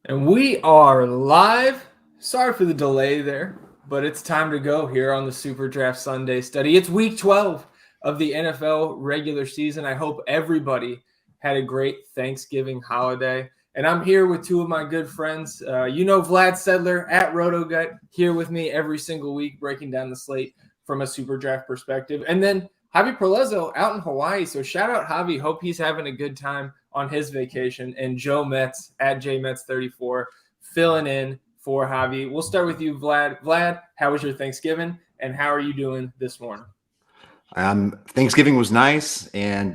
And we are live. Sorry for the delay there, but it's time to go here on the SuperDraft Sunday Study. It's week 12 of the NFL regular season. I hope everybody had a great Thanksgiving holiday. And I'm here with two of my good friends. Vlad Sedler at RotoGut, here with me every single week, breaking down the slate from a SuperDraft perspective. And then Javi Perlezzo out in Hawaii. So shout out Javi. Hope he's having a good time on his vacation. And Joe Metz at JMetz34 filling in for Javi. We'll start with you, Vlad. Vlad, how was your Thanksgiving? And how are you doing this morning? Thanksgiving was nice, and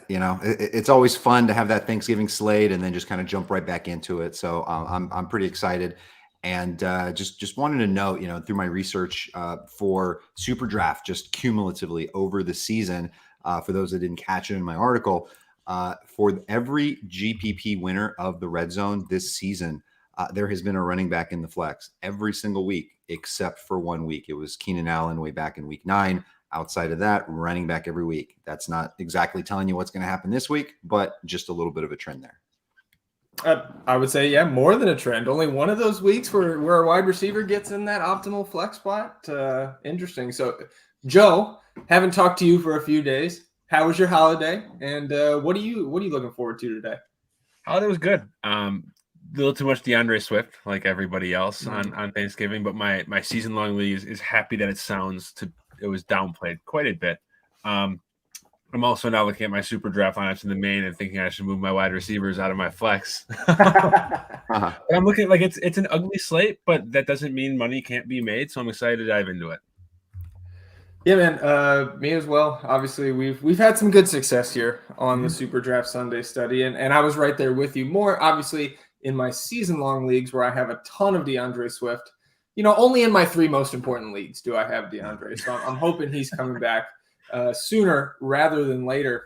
it's always fun to have that Thanksgiving slate and then just kind of jump right back into it. So I'm pretty excited, and just wanted to note, through my research for SuperDraft, just cumulatively over the season, for those that didn't catch it in my article, for every GPP winner of the Red Zone this season, there has been a running back in the flex every single week except for 1 week. It was Keenan Allen way back in week 9. Outside of that, running back every week. That's not exactly telling you what's going to happen this week, but just a little bit of a trend there. I would say, yeah, more than a trend. Only one of those weeks where a wide receiver gets in that optimal flex spot. Interesting. So, Joe, haven't talked to you for a few days. How was your holiday? And what are you looking forward to today? Holiday was good. A little too much DeAndre Swift, like everybody else on Thanksgiving. But my season-long league is happy that it was downplayed quite a bit. I'm also now looking at my super draft lineups in the main and thinking I should move my wide receivers out of my flex. I'm looking like it's an ugly slate, but that doesn't mean money can't be made. So I'm excited to dive into it. Yeah, man. Me as well. Obviously, we've had some good success here on the SuperDraft Sunday Study, and I was right there with you. More obviously in my season-long leagues where I have a ton of DeAndre Swift. Only in my 3 most important leagues do I have DeAndre. So I'm hoping he's coming back sooner rather than later.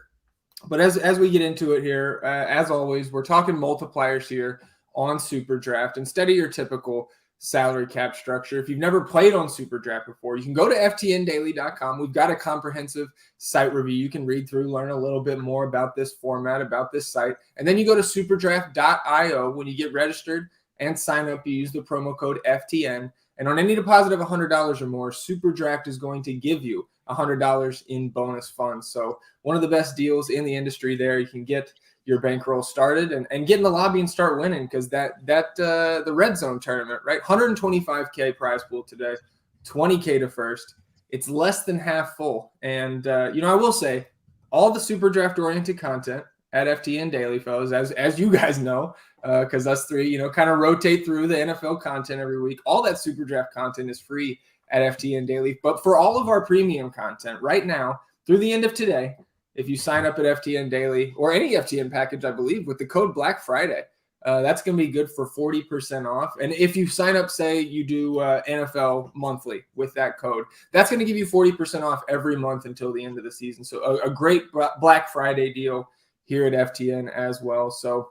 But as we get into it here, as always, we're talking multipliers here on SuperDraft. Instead of your typical salary cap structure, if you've never played on SuperDraft before, you can go to ftndaily.com. We've got a comprehensive site review you can read through, learn a little bit more about this format, about this site. And then you go to superdraft.io. When you get registered and sign up, you use the promo code FTN. And on any deposit of $100 or more, SuperDraft is going to give you $100 in bonus funds. So one of the best deals in the industry there. You can get your bankroll started and get in the lobby and start winning, because the Red Zone tournament, right? 125K prize pool today, 20K to first. It's less than half full. And, I will say all the SuperDraft oriented content at FTN Daily, fellas, as you guys know, because us three, kind of rotate through the NFL content every week. All that SuperDraft content is free at FTN Daily. But for all of our premium content right now, through the end of today, if you sign up at FTN Daily or any FTN package, I believe, with the code Black Friday, that's going to be good for 40% off. And if you sign up, say you do NFL monthly with that code, that's going to give you 40% off every month until the end of the season. So a great Black Friday deal here at FTN as well. So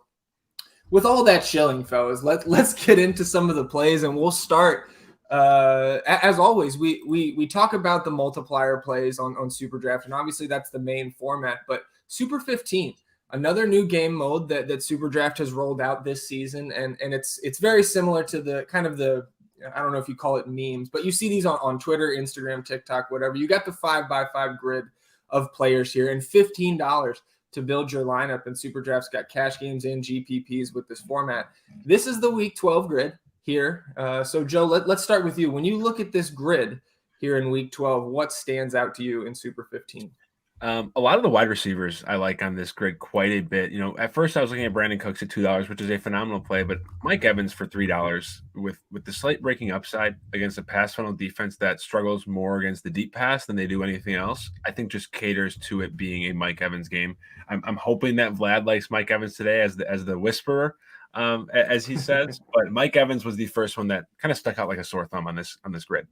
with all that shilling, fellas, let's get into some of the plays, and we'll start. As always, we talk about the multiplier plays on SuperDraft, and obviously that's the main format. But Super 15, another new game mode that SuperDraft has rolled out this season, and it's very similar to the kind of the, I don't know if you call it memes, but you see these on Twitter, Instagram, TikTok, whatever. You got the 5x5 grid of players here, and $15 to build your lineup, and SuperDraft's got cash games and GPPs with this format. This is the Week 12 grid here. So, Joe, let's start with you. When you look at this grid here in Week 12, what stands out to you in Super 15? A lot of the wide receivers I like on this grid quite a bit. At first I was looking at Brandon Cooks at $2, which is a phenomenal play, but Mike Evans for $3 with the slate breaking upside against a pass funnel defense that struggles more against the deep pass than they do anything else, I think just caters to it being a Mike Evans game. I'm hoping that Vlad likes Mike Evans today as the whisperer, as he says, but Mike Evans was the first one that kind of stuck out like a sore thumb on this grid.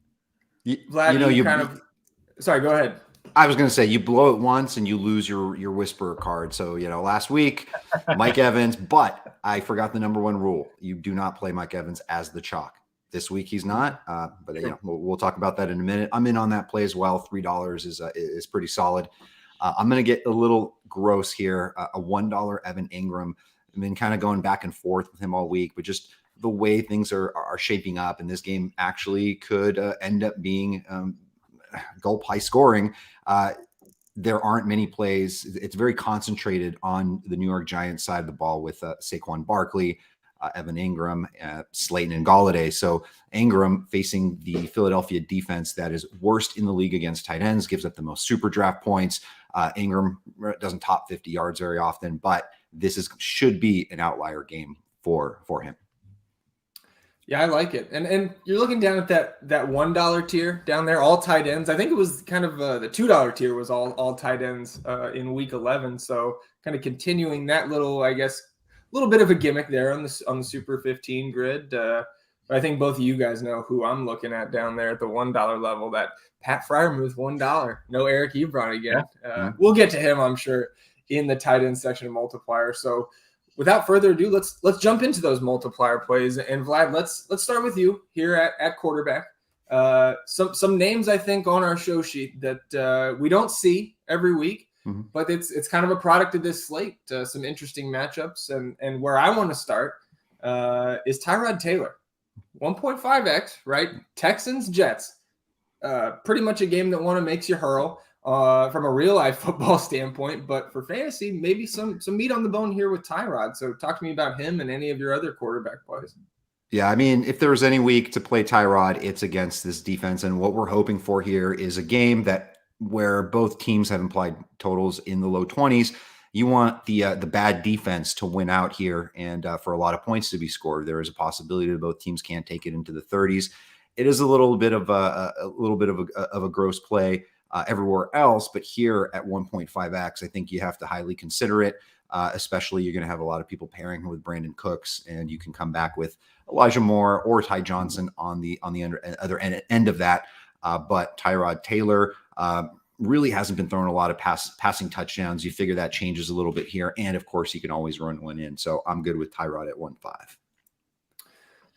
Vlad, sorry, go ahead. I was going to say, you blow it once and you lose your whisperer card. So, last week, Mike Evans, but I forgot the number 1 rule. You do not play Mike Evans as the chalk. This week he's not, but we'll talk about that in a minute. I'm in on that play as well. $3 is pretty solid. I'm going to get a little gross here. A $1 Evan Ingram. been kind of going back and forth with him all week, but just the way things are shaping up, and this game actually could end up being gulp high scoring. There aren't many plays. It's very concentrated on the New York Giants side of the ball with Saquon Barkley, Evan Ingram, Slayton, and Galladay. So Ingram facing the Philadelphia defense that is worst in the league against tight ends, gives up the most super draft points. Ingram doesn't top 50 yards very often, but this should be an outlier game for him. Yeah, I like it. And you're looking down at that $1 tier down there, all tight ends. I think it was kind of the $2 tier was all tight ends in week 11. So kind of continuing that little, I guess, little bit of a gimmick there on the Super 15 grid. But I think both of you guys know who I'm looking at down there at the $1 level. That Pat Freiermuth, $1. No Eric Ebron again. Yeah. We'll get to him, I'm sure, in the tight end section of multiplier. So without further ado, let's jump into those multiplier plays. And Vlad, let's start with you here at quarterback. Some names I think on our show sheet that we don't see every week, but it's kind of a product of this slate. Some interesting matchups, and where I want to start is Tyrod Taylor, 1.5x, right? Texans Jets, pretty much a game that makes you hurl. From a real life football standpoint, but for fantasy, maybe some meat on the bone here with Tyrod. So talk to me about him and any of your other quarterback plays. Yeah, I mean, if there was any week to play Tyrod, it's against this defense. And what we're hoping for here is a game where both teams have implied totals in the low 20s. You want the bad defense to win out here, and for a lot of points to be scored. There is a possibility that both teams can't take it into the 30s. It is a little bit of a gross play everywhere else, but here at 1.5x, I think you have to highly consider it. Especially you're going to have a lot of people pairing him with Brandon Cooks, and you can come back with Elijah Moore or Ty Johnson on the other end of that. But Tyrod Taylor really hasn't been throwing a lot of passing touchdowns. You figure that changes a little bit here, and of course, you can always run one in. So I'm good with Tyrod at 1.5.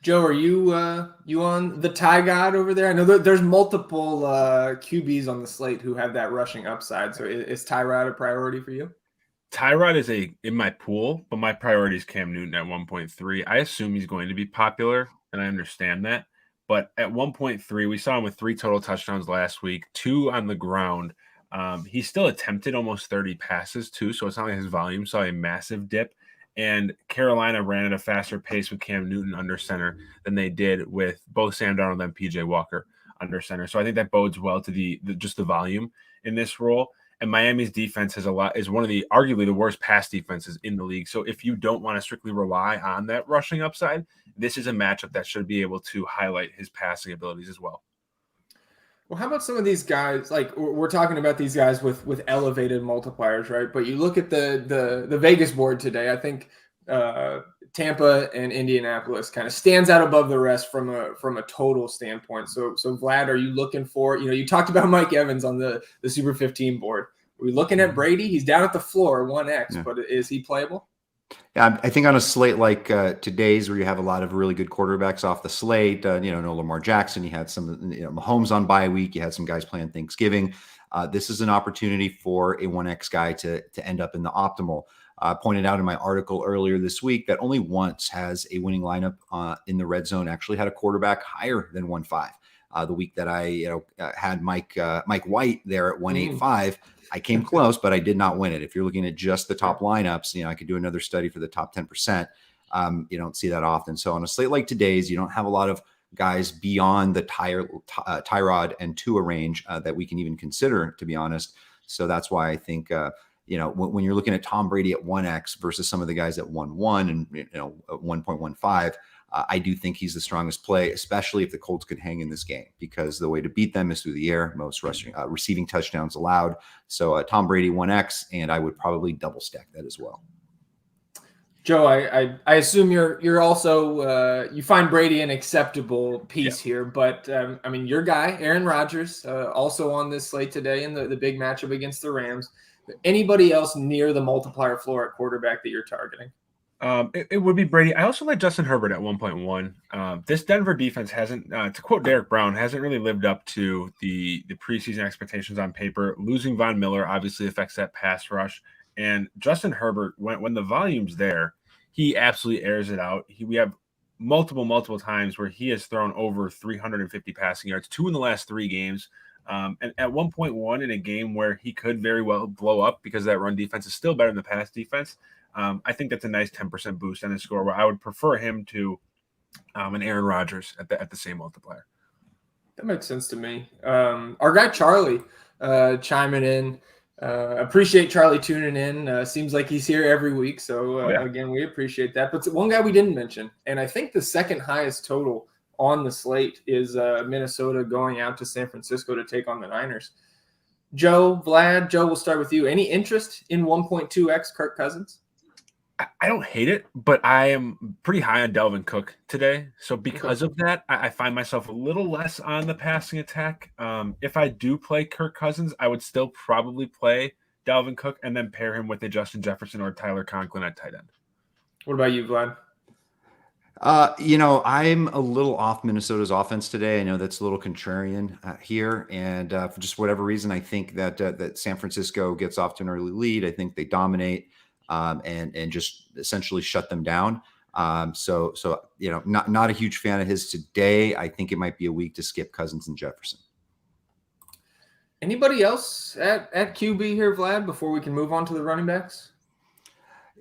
Joe, are you on the Ty God over there? I know there's multiple QBs on the slate who have that rushing upside. So is Tyrod a priority for you? Tyrod is in my pool, but my priority is Cam Newton at 1.3. I assume he's going to be popular, and I understand that. But at 1.3, we saw him with 3 total touchdowns last week, 2 on the ground. He still attempted almost 30 passes too, so it's not like his volume saw a massive dip. And Carolina ran at a faster pace with Cam Newton under center than they did with both Sam Darnold and PJ Walker under center. So I think that bodes well to just the volume in this role. And Miami's defense is one of arguably the worst pass defenses in the league. So if you don't want to strictly rely on that rushing upside, this is a matchup that should be able to highlight his passing abilities as well. Well, how about some of these guys? Like we're talking about these guys with elevated multipliers, right? But you look at the Vegas board today. I think Tampa and Indianapolis kind of stands out above the rest from a total standpoint. So Vlad, are you looking for? You talked about Mike Evans on the Super 15 board. Are we looking at Brady? He's down at the floor, 1x, yeah. But is he playable? Yeah, I think on a slate like today's, where you have a lot of really good quarterbacks off the slate, no Lamar Jackson, you had some, Mahomes on bye week, you had some guys playing Thanksgiving. This is an opportunity for a 1x guy to end up in the optimal. Pointed out in my article earlier this week that only once has a winning lineup in the red zone actually had a quarterback higher than 1.5. The week that I had Mike White there at 1.85. I came close, but I did not win it. If you're looking at just the top lineups, I could do another study for the top 10%. You don't see that often. So on a slate like today's, you don't have a lot of guys beyond the Tyrod and Tua range that we can even consider, to be honest. So that's why I think, when you're looking at Tom Brady at 1x versus some of the guys at 1.1 and 1.15, I do think he's the strongest play, especially if the Colts could hang in this game, because the way to beat them is through the air, most receiving touchdowns allowed. So Tom Brady 1x, and I would probably double stack that as well. Joe, I assume you're also you find Brady an acceptable piece here, but your guy Aaron Rodgers also on this slate today in the big matchup against the Rams. Anybody else near the multiplier floor at quarterback that you're targeting? It would be Brady. I also like Justin Herbert at 1.1. This Denver defense hasn't, to quote Derek Brown, hasn't really lived up to the preseason expectations on paper. Losing Von Miller obviously affects that pass rush. And Justin Herbert, when the volume's there, he absolutely airs it out. We have multiple times where he has thrown over 350 passing yards, 2 in the last 3 games. And at 1.1 in a game where he could very well blow up because that run defense is still better than the pass defense. I think that's a nice 10% boost on his score, where I would prefer him to an Aaron Rodgers at the same multiplier. That makes sense to me. Our guy Charlie chiming in. Appreciate Charlie tuning in. Seems like he's here every week. So again, we appreciate that. But one guy we didn't mention, and I think the second highest total on the slate is Minnesota going out to San Francisco to take on the Niners. Joe, Vlad, Joe, we'll start with you. Any interest in 1.2x Kirk Cousins? I don't hate it, but I am pretty high on Dalvin Cook today. So because of that, I find myself a little less on the passing attack. If I do play Kirk Cousins, I would still probably play Dalvin Cook and then pair him with a Justin Jefferson or Tyler Conklin at tight end. What about you, Vlad? I'm a little off Minnesota's offense today. I know that's a little contrarian here. And for just whatever reason, I think that San Francisco gets off to an early lead. I think they dominate. And just essentially shut them down. So not a huge fan of his today. I think it might be a week to skip Cousins and Jefferson. Anybody else at QB here, Vlad, before we can move on to the running backs?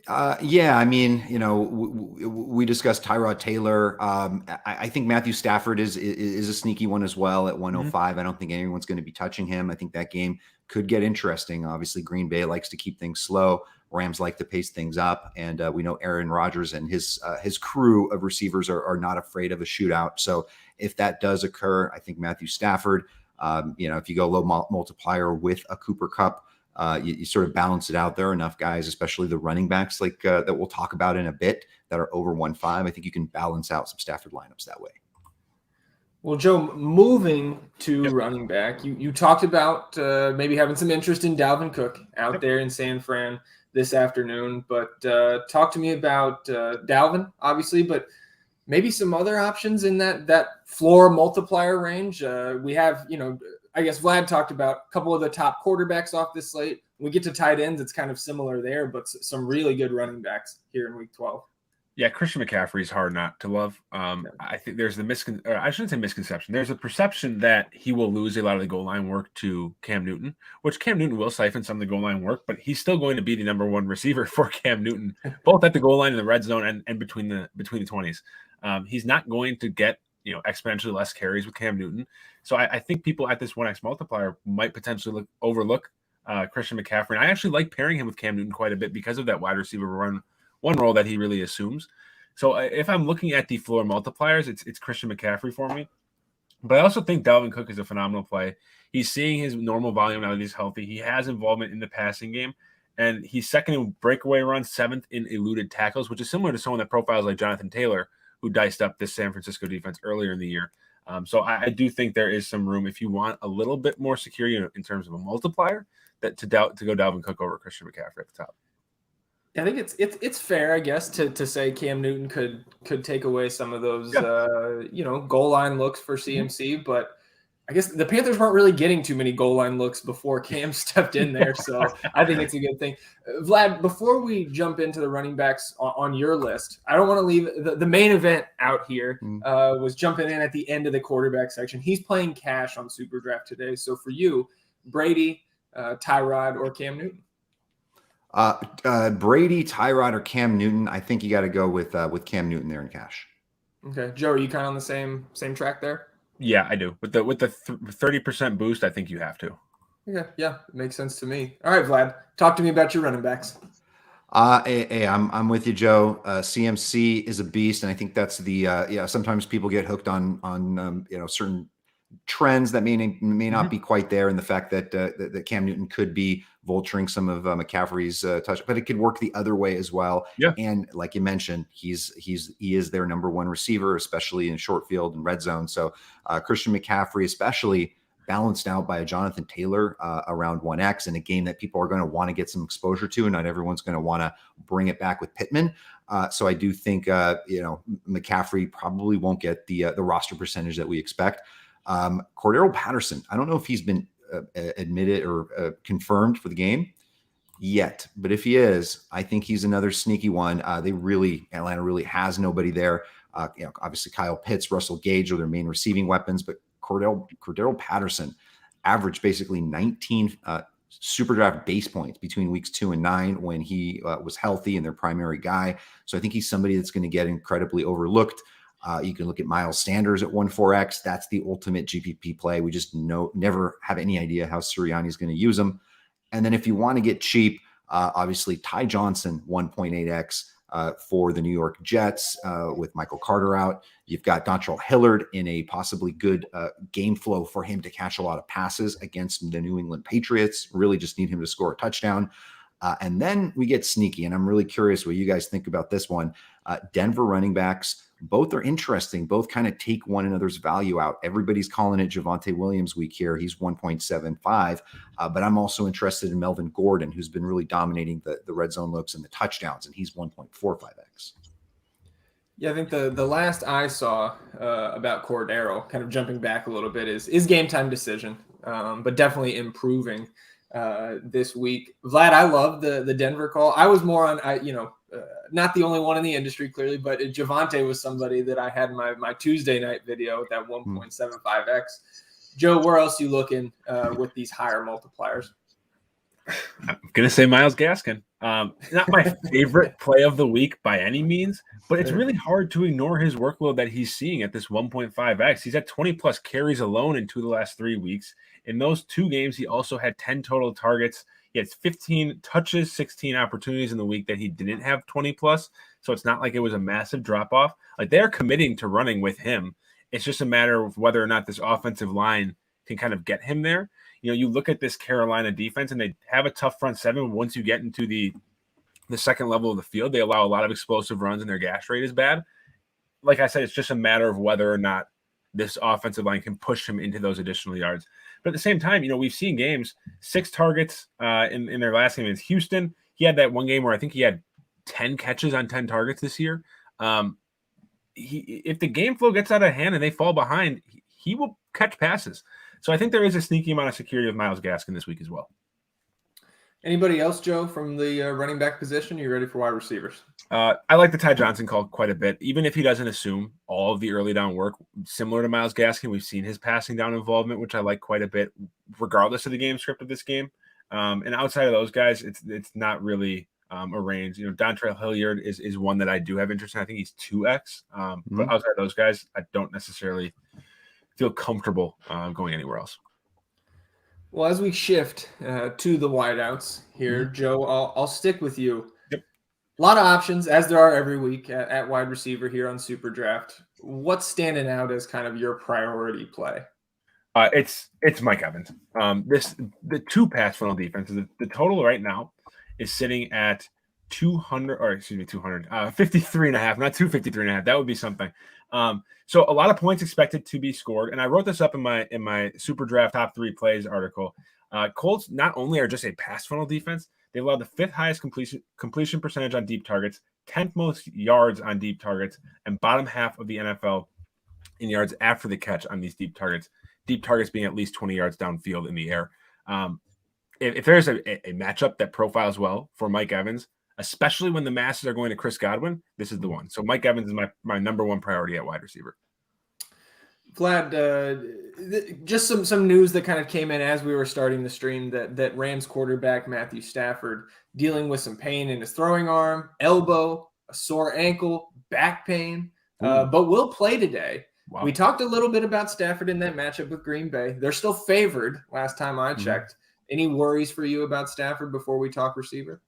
I mean, we discussed Tyrod Taylor. I think Matthew Stafford is a sneaky one as well at 105. Mm-hmm. I don't think anyone's going to be touching him. I think that game could get interesting. Obviously, Green Bay likes to keep things slow. Rams like to pace things up, and we know Aaron Rodgers and his crew of receivers are not afraid of a shootout. So if that does occur, I think Matthew Stafford, if you go low multiplier with a Cooper Kupp, you sort of balance it out. There are enough guys, especially the running backs that we'll talk about in a bit, that are over 1.5. I think you can balance out some Stafford lineups that way. Well, Joe, moving to running back, you talked about maybe having some interest in Dalvin Cook out there in San Fran this afternoon, but talk to me about Dalvin, obviously, but maybe some other options in that floor multiplier range. We have, I guess Vlad talked about a couple of the top quarterbacks off this slate. When we get to tight ends, it's kind of similar there, but some really good running backs here in week 12. Yeah, Christian McCaffrey is hard not to love. I think there's I shouldn't say misconception. There's a perception that he will lose a lot of the goal line work to Cam Newton, which Cam Newton will siphon some of the goal line work, but he's still going to be the number one receiver for Cam Newton, both at the goal line and the red zone and between the 20s. He's not going to get exponentially less carries with Cam Newton. So I think people at this 1x multiplier might potentially overlook Christian McCaffrey. And I actually like pairing him with Cam Newton quite a bit because of that wide receiver one role that he really assumes. So if I'm looking at the floor multipliers, it's Christian McCaffrey for me. But I also think Dalvin Cook is a phenomenal play. He's seeing his normal volume now that he's healthy. He has involvement in the passing game, and he's second in breakaway runs, 7th in eluded tackles, which is similar to someone that profiles like Jonathan Taylor, who diced up this San Francisco defense earlier in the year. So I do think there is some room if you want a little bit more security in terms of a multiplier to go Dalvin Cook over Christian McCaffrey at the top. I think it's fair, I guess, to say Cam Newton could take away some of those goal line looks for CMC, but I guess the Panthers weren't really getting too many goal line looks before Cam stepped in there, so I think it's a good thing. Vlad, before we jump into the running backs on your list, I don't want to leave the main event out here. Was jumping in at the end of the quarterback section. He's playing cash on SuperDraft today, so for you, Brady, Tyrod, or Cam Newton? Brady, Tyrod, or Cam Newton. I think you got to go with Cam Newton there in cash. Okay, Joe, are you kind of on the same track there? Yeah, I do. With the 30% boost, I think you have to. Okay, yeah, it makes sense to me. All right, Vlad, talk to me about your running backs. I'm with you, Joe. CMC is a beast, and I think that's the sometimes people get hooked on certain trends that may not be quite there, and the fact that Cam Newton could be vulturing some of McCaffrey's touch, but it could work the other way as well. Yeah. And like you mentioned, he is their number one receiver, especially in short field and red zone. So Christian McCaffrey, especially balanced out by a Jonathan Taylor around 1x in a game that people are going to want to get some exposure to, and not everyone's going to want to bring it back with Pittman. So I do think McCaffrey probably won't get the roster percentage that we expect. Cordaro Patterson, I don't know if he's been admitted or confirmed for the game. yet, but if he is, I think he's another sneaky one. Atlanta really has nobody there. Obviously Kyle Pitts, Russell Gage are their main receiving weapons, but Cordaro Patterson averaged basically 19 SuperDraft base points between weeks 2 and 9 when he was healthy and their primary guy. So I think he's somebody that's going to get incredibly overlooked. You can look at Miles Sanders at 1.4x. That's the ultimate GPP play. We just never have any idea how Sirianni is going to use him. And then if you want to get cheap, obviously Ty Johnson 1.8x for the New York Jets with Michael Carter out. You've got Dontrell Hillard in a possibly good game flow for him to catch a lot of passes against the New England Patriots. Really just need him to score a touchdown. And then we get sneaky, and I'm really curious what you guys think about this one. Denver running backs, both are interesting. Both kind of take one another's value out. Everybody's calling it Javonte Williams week here. He's 1.75, but I'm also interested in Melvin Gordon, who's been really dominating the red zone looks and the touchdowns, and he's 1.45x. Yeah, I think the last I saw about Cordaro, kind of jumping back a little bit, is game time decision, but definitely improving this week. Vlad, I love the Denver call. I was more on, not the only one in the industry, clearly, but Javonte was somebody that I had in my Tuesday night video at that 1.75x. Joe, where else are you looking with these higher multipliers? I'm going to say Myles Gaskin. Not my favorite play of the week by any means, but it's really hard to ignore his workload that he's seeing at this 1.5x. He's at 20 plus carries alone in 2 of the last 3 weeks. In those 2 games, he also had 10 total targets. He had 15 touches, 16 opportunities in the week that he didn't have 20 plus. So it's not like it was a massive drop off. Like, they're committing to running with him. It's just a matter of whether or not this offensive line can kind of get him there. You look at this Carolina defense, and they have a tough front seven. Once you get into the second level of the field, they allow a lot of explosive runs, and their gas rate is bad. Like I said, it's just a matter of whether or not this offensive line can push him into those additional yards. But at the same time, we've seen games, 6 targets in their last game against Houston. He had that one game where I think he had 10 catches on 10 targets this year. If the game flow gets out of hand and they fall behind, he will catch passes. So I think there is a sneaky amount of security with Myles Gaskin this week as well. Anybody else, Joe, from the running back position? You ready for wide receivers? I like the Ty Johnson call quite a bit, even if he doesn't assume all of the early down work. Similar to Myles Gaskin, we've seen his passing down involvement, which I like quite a bit, regardless of the game script of this game. And outside of those guys, it's not really a range. Dontrell Hilliard is one that I do have interest in. I think he's 2x. But outside of those guys, I don't necessarily feel comfortable going anywhere else. Well, as we shift to the wideouts here, Joe, I'll stick with you. Yep. A lot of options, as there are every week at wide receiver here on SuperDraft. What's standing out as kind of your priority play? It's Mike Evans. The 2 pass funnel defenses. The total right now is sitting at 53.5, not 253.5. That would be something. So a lot of points expected to be scored. And I wrote this up in my SuperDraft top 3 plays article. Colts not only are just a pass funnel defense, they allow the 5th highest completion percentage on deep targets, 10th most yards on deep targets, and bottom half of the NFL in yards after the catch on these deep targets being at least 20 yards downfield in the air. If there's a matchup that profiles well for Mike Evans, especially when the masses are going to Chris Godwin, this is the one. So Mike Evans is my number 1 priority at wide receiver. Vlad, just some news that kind of came in as we were starting the stream that Rams quarterback Matthew Stafford dealing with some pain in his throwing arm, elbow, a sore ankle, back pain, but will play today. Wow. We talked a little bit about Stafford in that matchup with Green Bay. They're still favored last time I checked. Any worries for you about Stafford before we talk receiver?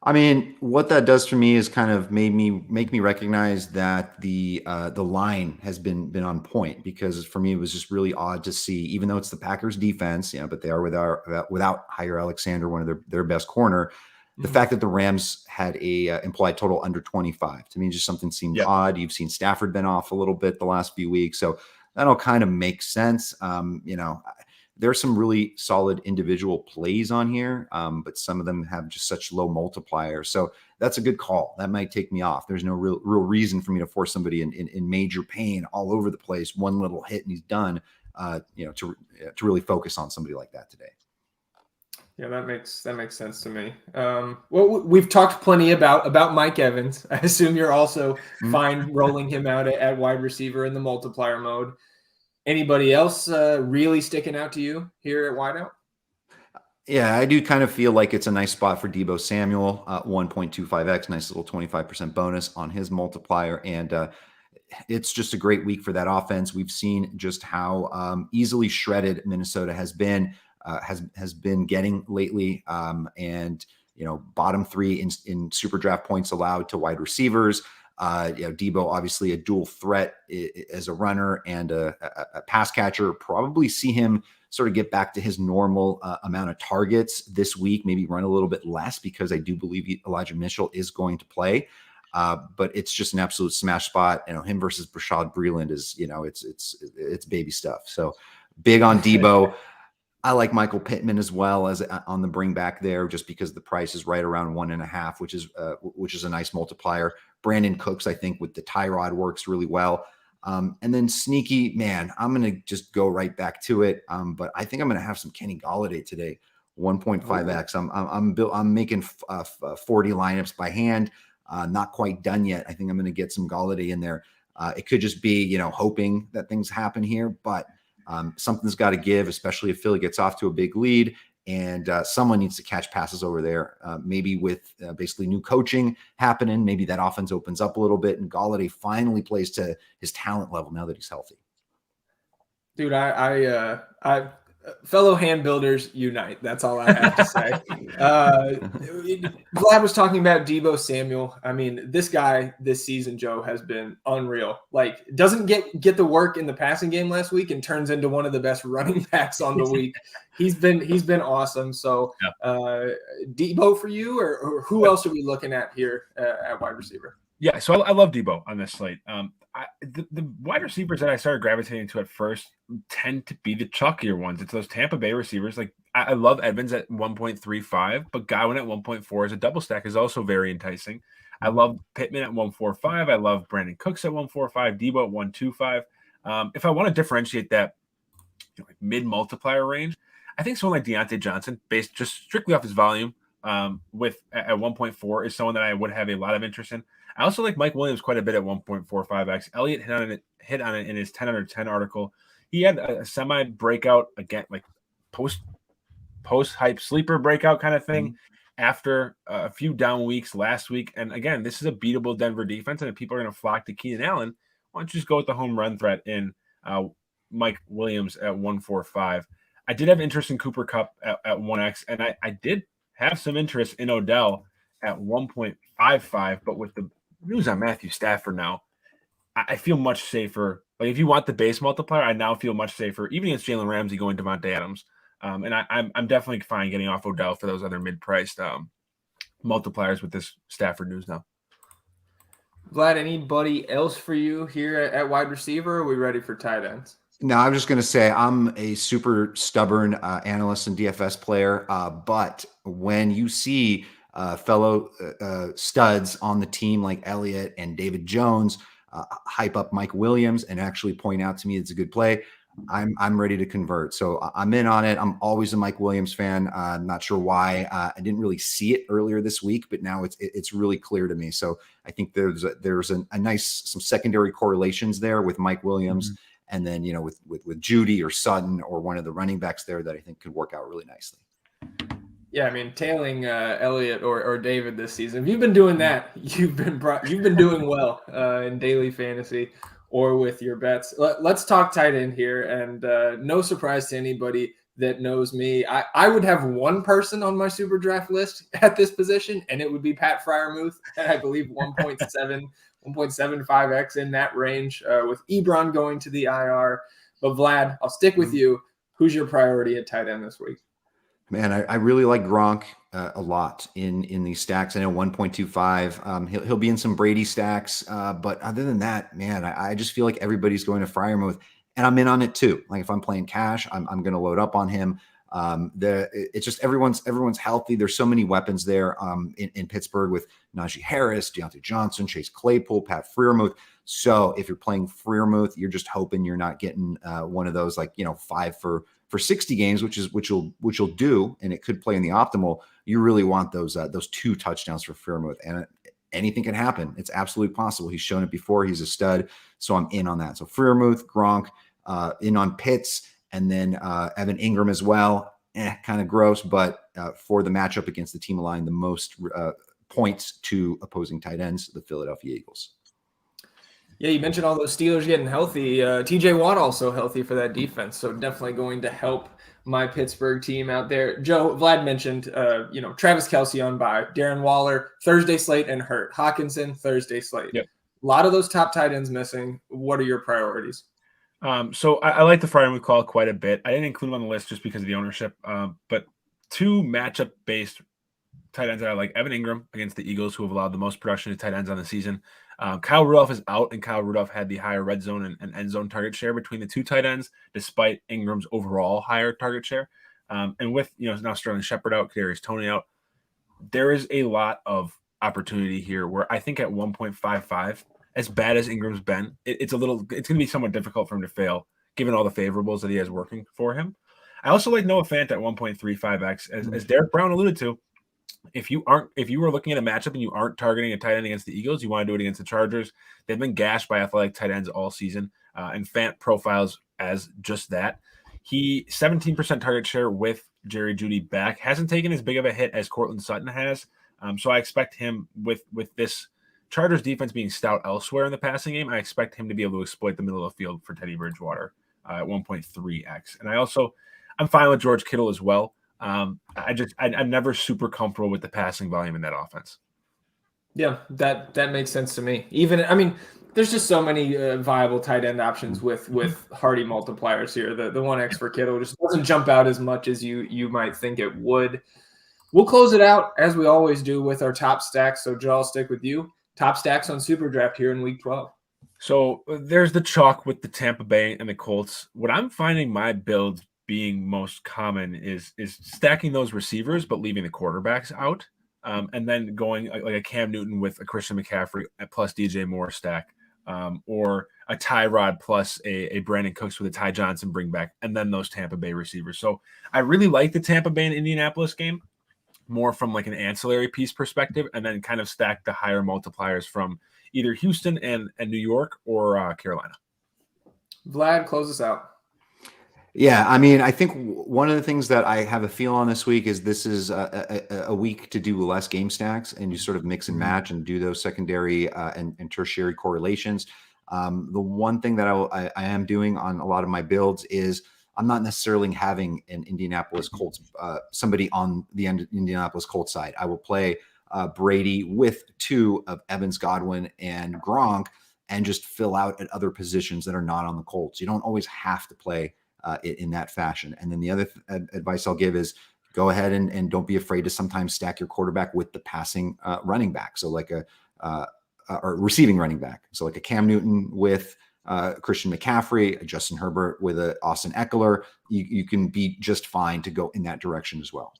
I mean, what that does for me is kind of make me recognize that the line has been on point, because for me it was just really odd to see, even though it's the Packers defense, but they are without Jair Alexander, one of their best corner. The fact that the Rams had a implied total under 25, to me, just something seemed odd. You've seen Stafford been off a little bit the last few weeks, so that'll kind of make sense. There's some really solid individual plays on here, but some of them have just such low multipliers. So that's a good call. That might take me off. There's no real reason for me to force somebody in major pain all over the place, one little hit and he's done, to really focus on somebody like that today. Yeah, that makes sense to me. Well, we've talked plenty about Mike Evans. I assume you're also fine rolling him out at wide receiver in the multiplier mode. Anybody else really sticking out to you here at wideout? Yeah, I do kind of feel like it's a nice spot for Devo Samuel, 1.25x, nice little 25% bonus on his multiplier. And it's just a great week for that offense. We've seen just how easily shredded Minnesota has been getting lately, and bottom three in super draft points allowed to wide receivers. Devo obviously a dual threat as a runner and a pass catcher. Probably see him sort of get back to his normal amount of targets this week. Maybe run a little bit less because I do believe Elijah Mitchell is going to play. But it's just an absolute smash spot. Him versus Brashad Breeland is, it's baby stuff. So big on Devo. I like Michael Pittman as well as on the bring back there, just because the price is right around 1.5, which is a nice multiplier. Brandon Cooks, I think, with the Tyrod works really well. And then sneaky, man, I'm going to just go right back to it. But I think I'm going to have some Kenny Golladay today, 1.5x. I'm making 40 lineups by hand. Not quite done yet. I think I'm going to get some Golladay in there. It could just be, hoping that things happen here, but something's got to give, especially if Philly gets off to a big lead, and someone needs to catch passes over there. Maybe with basically new coaching happening, maybe that offense opens up a little bit, and Golladay finally plays to his talent level now that he's healthy. Dude, I fellow hand builders unite. That's all I have to say. Vlad was talking about Devo Samuel. I mean, this guy this season, Joe, has been unreal. Like, doesn't get the work in the passing game last week and turns into one of the best running backs on the week. He's been awesome. So, Devo for you, or who else are we looking at here at wide receiver? Yeah, so I love Devo on this slate. The wide receivers that I started gravitating to at first tend to be the chalkier ones. It's those Tampa Bay receivers. Like I love Evans at 1.35, but Godwin at 1.4 as a double stack is also very enticing. I love Pittman at 1.45. I love Brandon Cooks at 1.45, Devo at 1.25. If I want to differentiate that mid multiplier range, I think someone like Deontay Johnson, based just strictly off his volume, with at 1.4 is someone that I would have a lot of interest in. I also like Mike Williams quite a bit at 1.45x. Elliott hit on it in his 10 under 10 article. He had a semi breakout again, like post hype sleeper breakout kind of thing after a few down weeks last week. And again, this is a beatable Denver defense, and if people are going to flock to Keenan Allen, why don't you just go with the home run threat in Mike Williams at 1.45? I did have interest in Cooper Kupp at 1x, and I did have some interest in Odell at 1.55, but with the news on Matthew Stafford now, I feel much safer. Like if you want the base multiplier, I now feel much safer, even against Jalen Ramsey going Devontae Adams. And I'm definitely fine getting off Odell for those other mid-priced multipliers with this Stafford news now. Vlad, anybody else for you here at wide receiver? Or are we ready for tight ends? No, I'm just going to say I'm a super stubborn analyst and DFS player. But when you see fellow studs on the team like Elliott and David Jones hype up Mike Williams and actually point out to me it's a good play, I'm ready to convert. So I'm in on it. I'm always a Mike Williams fan. I'm not sure why. I didn't really see it earlier this week, but now it's really clear to me. So I think there's a nice some secondary correlations there with Mike Williams. And then, with Judy or Sutton or one of the running backs there that I think could work out really nicely. Yeah, I mean, tailing Elliott or David this season. If you've been doing that, you've been doing well in daily fantasy or with your bets. Let's talk tight end here, and no surprise to anybody that knows me. I would have one person on my super draft list at this position, and it would be Pat Freiermuth at, I believe, 1.75x in that range, with Ebron going to the IR. But Vlad, I'll stick with you. Who's your priority at tight end this week? Man, I really like Gronk a lot in these stacks. I know 1.25. He'll be in some Brady stacks, but other than that, man, I just feel like everybody's going to Freiermuth, and I'm in on it too. Like if I'm playing cash, I'm going to load up on him. It's just everyone's healthy. There's so many weapons there in Pittsburgh with Najee Harris, Deontay Johnson, Chase Claypool, Pat Freiermuth. So if you're playing Freiermuth, you're just hoping you're not getting one of those 5 for for 60 games, which you'll do, and it could play in the optimal, you really want those 2 touchdowns for Freiermuth. And anything can happen. It's absolutely possible. He's shown it before. He's a stud. So I'm in on that. So Freiermuth, Gronk, in on Pitts, and then Evan Ingram as well. Kind of gross, but for the matchup against the team allowing the most points to opposing tight ends, the Philadelphia Eagles. Yeah, you mentioned all those Steelers getting healthy. TJ Watt also healthy for that defense, so definitely going to help my Pittsburgh team out there. Joe, Vlad mentioned, Travis Kelce on bye, Darren Waller, Thursday slate and hurt. Hawkinson, Thursday slate. Yep. A lot of those top tight ends missing. What are your priorities? So I like the Freiermuth call quite a bit. I didn't include him on the list just because of the ownership, but 2 matchup-based tight ends that I like: Evan Ingram against the Eagles, who have allowed the most production to tight ends on the season. Kyle Rudolph is out, and Kyle Rudolph had the higher red zone and end zone target share between the 2 tight ends, despite Ingram's overall higher target share. And with now Sterling Shepard out, Kadarius Toney out, there is a lot of opportunity here where I think at 1.55, as bad as Ingram's been, it's going to be somewhat difficult for him to fail, given all the favorables that he has working for him. I also like Noah Fant at 1.35x, as Derek Brown alluded to. If you were looking at a matchup and you aren't targeting a tight end against the Eagles, you want to do it against the Chargers. They've been gashed by athletic tight ends all season, and Fant profiles as just that. He 17% target share with Jerry Jeudy back, hasn't taken as big of a hit as Cortland Sutton has. So I expect him with this Chargers defense being stout elsewhere in the passing game, I expect him to be able to exploit the middle of the field for Teddy Bridgewater at 1.3x. And I'm fine with George Kittle as well. I'm never super comfortable with the passing volume in that offense. Yeah, that makes sense to me. There's just so many viable tight end options with Hardy multipliers here. The 1x for Kittle just doesn't jump out as much as you might think it would. We'll close it out as we always do with our top stacks. So Joe, I'll stick with you. Top stacks on SuperDraft here in week 12. So there's the chalk with the Tampa Bay and the Colts. What I'm finding my builds being most common is stacking those receivers, but leaving the quarterbacks out. And then going like a Cam Newton with a Christian McCaffrey plus DJ Moore stack, or a Tyrod plus a Brandon Cooks with a Ty Johnson bring back, and then those Tampa Bay receivers. So I really like the Tampa Bay and Indianapolis game, more from like an ancillary piece perspective, and then kind of stack the higher multipliers from either Houston and New York or Carolina. Vlad, close us out. Yeah, I think one of the things that I have a feel on this week is this is a week to do less game stacks, and you sort of mix and match and do those secondary and tertiary correlations. The one thing that I am doing on a lot of my builds is I'm not necessarily having an Indianapolis Colts, somebody on the Indianapolis Colts side. I will play Brady with 2 of Evans, Godwin, and Gronk, and just fill out at other positions that are not on the Colts. You don't always have to play in that fashion. And then the other advice I'll give is go ahead and don't be afraid to sometimes stack your quarterback with the passing running back. So like or receiving running back. So like a Cam Newton with Christian McCaffrey, a Justin Herbert with a Austin Eckler. You can be just fine to go in that direction as well.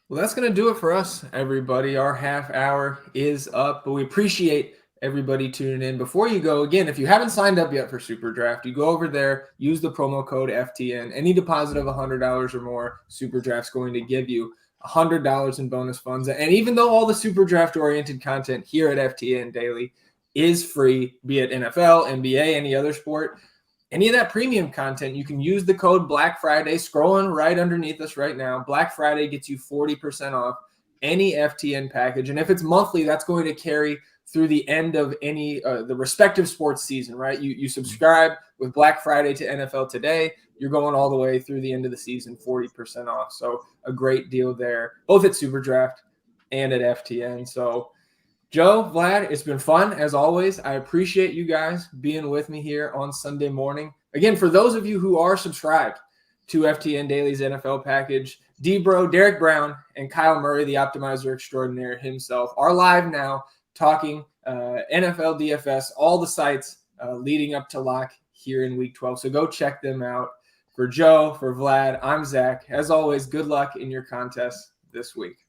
Well, that's going to do it for us, everybody. Our half hour is up, but we appreciate everybody tuning in. Before you go, again, if you haven't signed up yet for SuperDraft, you go over there, use the promo code FTN. Any deposit of $100 or more, SuperDraft's going to give you $100 in bonus funds. And even though all the SuperDraft-oriented content here at FTN Daily is free, be it NFL, NBA, any other sport, any of that premium content, you can use the code Black Friday, scrolling right underneath us right now. Black Friday gets you 40% off any FTN package. And if it's monthly, that's going to carry through the end of any the respective sports season, right? You subscribe with Black Friday to NFL Today, you're going all the way through the end of the season, 40% off. So a great deal there, both at SuperDraft and at FTN. So Joe, Vlad, it's been fun as always. I appreciate you guys being with me here on Sunday morning. Again, for those of you who are subscribed to FTN Daily's NFL package, D-Bro, Derek Brown, and Kyle Murray, the optimizer extraordinaire himself, are live now talking NFL DFS, all the sites leading up to lock here in week 12. So go check them out. For Joe, for Vlad, I'm Zach. As always, good luck in your contest this week.